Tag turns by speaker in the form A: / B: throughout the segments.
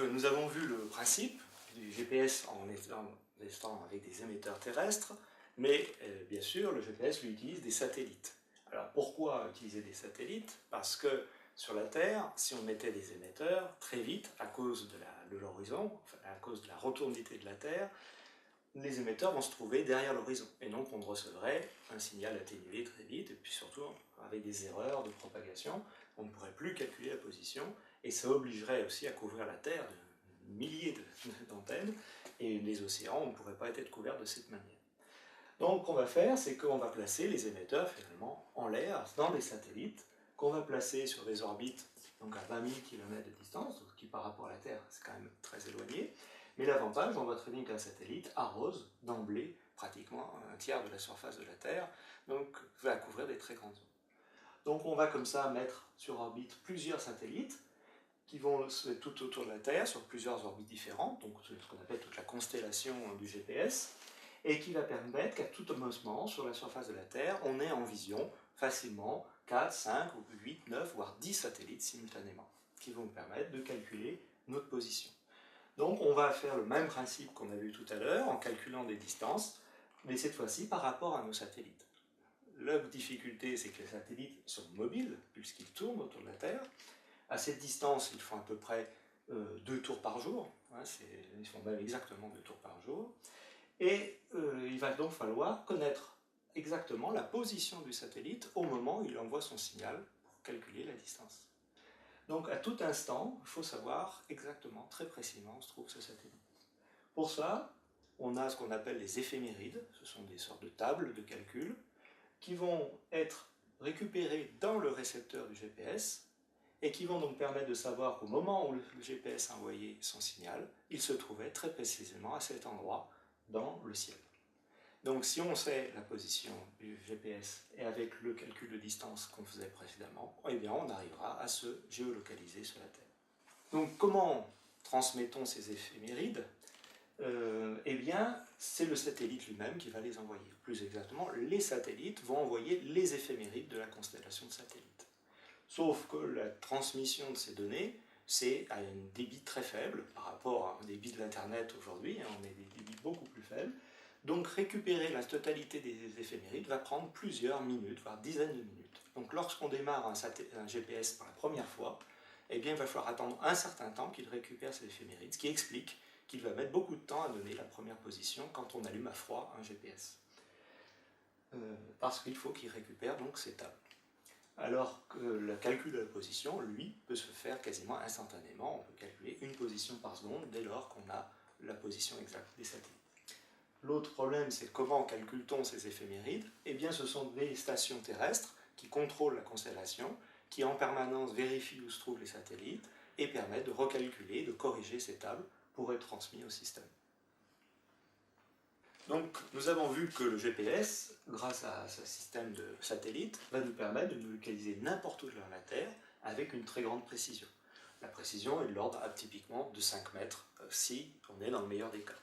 A: nous avons vu le principe du GPS en étant avec des émetteurs terrestres, mais bien sûr, le GPS lui utilise des satellites. Alors pourquoi utiliser des satellites? Parce que sur la Terre, si on mettait des émetteurs, très vite, à cause de l'horizon, enfin, à cause de la rotondité de la Terre, les émetteurs vont se trouver derrière l'horizon. Et donc on recevrait un signal atténué très vite, et puis surtout avec des erreurs de propagation, on ne pourrait plus calculer la position, et ça obligerait aussi à couvrir la Terre de milliers d'antennes, et les océans, on ne pourrait pas être couverts de cette manière. Donc, ce qu'on va faire, c'est qu'on va placer les émetteurs finalement en l'air, dans des satellites, qu'on va placer sur des orbites donc à 20 000 km de distance, qui par rapport à la Terre, c'est quand même très éloigné. Mais l'avantage, on voit très bien qu'un satellite arrose d'emblée pratiquement un tiers de la surface de la Terre, donc va couvrir des très grandes zones. Donc on va comme ça mettre sur orbite plusieurs satellites qui vont se mettre tout autour de la Terre, sur plusieurs orbites différentes, donc ce qu'on appelle toute la constellation du GPS, et qui va permettre qu'à tout moment, sur la surface de la Terre, on ait en vision facilement 4, 5, 8, 9, voire 10 satellites simultanément, qui vont nous permettre de calculer notre position. Donc on va faire le même principe qu'on a vu tout à l'heure, en calculant des distances, mais cette fois-ci par rapport à nos satellites. La difficulté, c'est que les satellites sont mobiles, puisqu'ils tournent autour de la Terre. À cette distance, ils font à peu près 2 tours par jour, hein, ils font même exactement 2 tours par jour. Et il va donc falloir connaître exactement la position du satellite au moment où il envoie son signal pour calculer la distance. Donc à tout instant, il faut savoir exactement, très précisément, où se trouve ce satellite. Pour ça, on a ce qu'on appelle les éphémérides, ce sont des sortes de tables de calcul, qui vont être récupérées dans le récepteur du GPS, et qui vont donc permettre de savoir qu'au moment où le GPS a envoyé son signal, il se trouvait très précisément à cet endroit dans le ciel. Donc si on sait la position du GPS et avec le calcul de distance qu'on faisait précédemment, eh bien on arrivera à se géolocaliser sur la Terre. Donc comment transmettons ces éphémérides? Eh bien c'est le satellite lui-même qui va les envoyer. Plus exactement, les satellites vont envoyer les éphémérides de la constellation de satellites. Sauf que la transmission de ces données, c'est à un débit très faible par rapport à un débit de l'Internet aujourd'hui, on a des débits beaucoup plus faibles. Donc récupérer la totalité des éphémérides va prendre plusieurs minutes, voire dizaines de minutes. Donc lorsqu'on démarre un GPS pour la première fois, eh bien, il va falloir attendre un certain temps qu'il récupère ces éphémérides, ce qui explique qu'il va mettre beaucoup de temps à donner la première position quand on allume à froid un GPS. Parce qu'il faut qu'il récupère donc ces tables. Alors que le calcul de la position, lui, peut se faire quasiment instantanément. On peut calculer une position par seconde dès lors qu'on a la position exacte des satellites. L'autre problème, c'est comment calcule-t-on ces éphémérides? Eh bien, ce sont des stations terrestres qui contrôlent la constellation, qui en permanence vérifient où se trouvent les satellites et permettent de recalculer, de corriger ces tables pour être transmis au système. Donc, nous avons vu que le GPS, grâce à ce système de satellites, va nous permettre de nous localiser n'importe où dans la Terre avec une très grande précision. La précision est de l'ordre typiquement de 5 mètres si on est dans le meilleur des cas.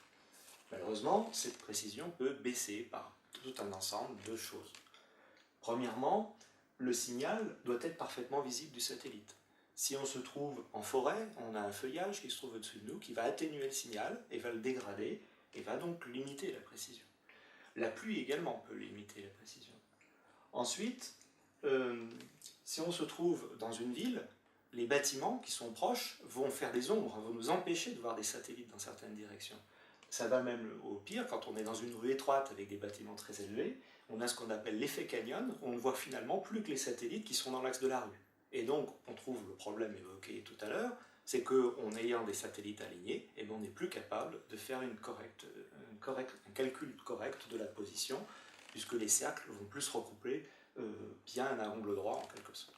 A: Malheureusement, cette précision peut baisser par tout un ensemble de choses. Premièrement, le signal doit être parfaitement visible du satellite. Si on se trouve en forêt, on a un feuillage qui se trouve au-dessus de nous qui va atténuer le signal et va le dégrader et va donc limiter la précision. La pluie également peut limiter la précision. Ensuite, si on se trouve dans une ville, les bâtiments qui sont proches vont faire des ombres, vont nous empêcher de voir des satellites dans certaines directions. Ça va même au pire, quand on est dans une rue étroite avec des bâtiments très élevés, on a ce qu'on appelle l'effet canyon, on ne voit finalement plus que les satellites qui sont dans l'axe de la rue. Et donc, on trouve le problème évoqué tout à l'heure, c'est qu'en ayant des satellites alignés, eh bien, on n'est plus capable de faire un calcul correct de la position, puisque les cercles vont plus se recouper bien à angle droit en quelque sorte.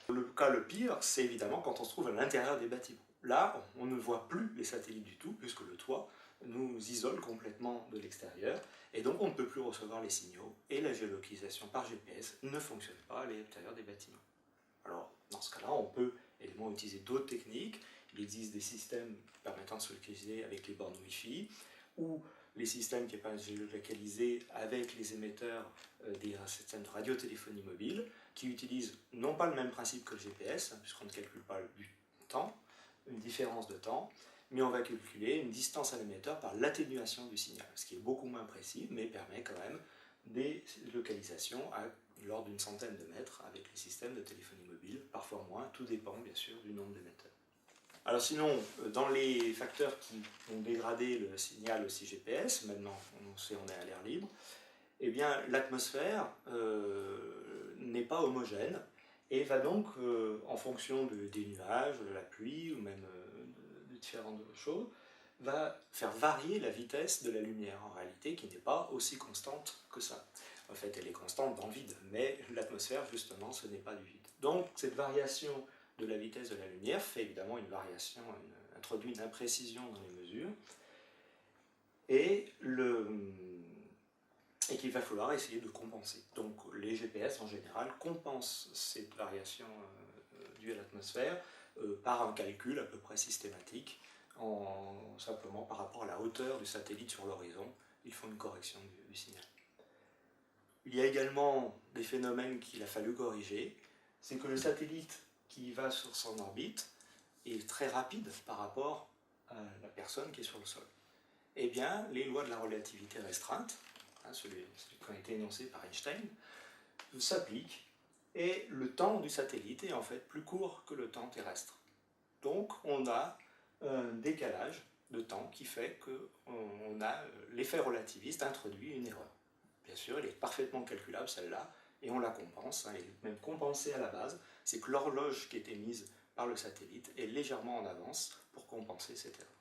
A: Le cas le pire, c'est évidemment quand on se trouve à l'intérieur des bâtiments. Là, on ne voit plus les satellites du tout, puisque le toit nous isole complètement de l'extérieur, et donc on ne peut plus recevoir les signaux, et la géolocalisation par GPS ne fonctionne pas à l'intérieur des bâtiments. Alors, dans ce cas-là, on peut également utiliser d'autres techniques. Il existe des systèmes permettant de se localiser avec les bornes Wi-Fi, ou les systèmes qui permettent de géolocaliser avec les émetteurs des systèmes de radiotéléphonie mobile, qui utilisent non pas le même principe que le GPS, puisqu'on ne calcule pas du temps, une différence de temps, mais on va calculer une distance à l'émetteur par l'atténuation du signal, ce qui est beaucoup moins précis, mais permet quand même des localisations à l'ordre d'une centaine de mètres avec les systèmes de téléphonie mobile, parfois moins, tout dépend bien sûr du nombre d'émetteurs. Alors sinon, dans les facteurs qui ont dégradé le signal aussi GPS, maintenant on sait on est à l'air libre, eh bien l'atmosphère n'est pas homogène et va donc, en fonction des nuages, de la pluie ou même de différentes choses, va faire varier la vitesse de la lumière en réalité qui n'est pas aussi constante que ça. En fait elle est constante dans le vide, mais l'atmosphère justement ce n'est pas du vide. Donc cette variation de la vitesse de la lumière fait évidemment une variation, introduit une imprécision dans les mesures, et qu'il va falloir essayer de compenser. Donc les GPS en général compensent cette variation due à l'atmosphère par un calcul à peu près systématique, simplement par rapport à la hauteur du satellite sur l'horizon, ils font une correction du signal. Il y a également des phénomènes qu'il a fallu corriger, c'est que le satellite qui va sur son orbite est très rapide par rapport à la personne qui est sur le sol. Eh bien, les lois de la relativité restreinte, celles qui ont été énoncées par Einstein, s'appliquent et le temps du satellite est en fait plus court que le temps terrestre. Donc, on a un décalage de temps qui fait que l'effet relativiste introduit une erreur. Bien sûr, elle est parfaitement calculable, celle-là, et on la compense, elle est même compensée à la base, c'est que l'horloge qui était mise par le satellite est légèrement en avance pour compenser cette erreur.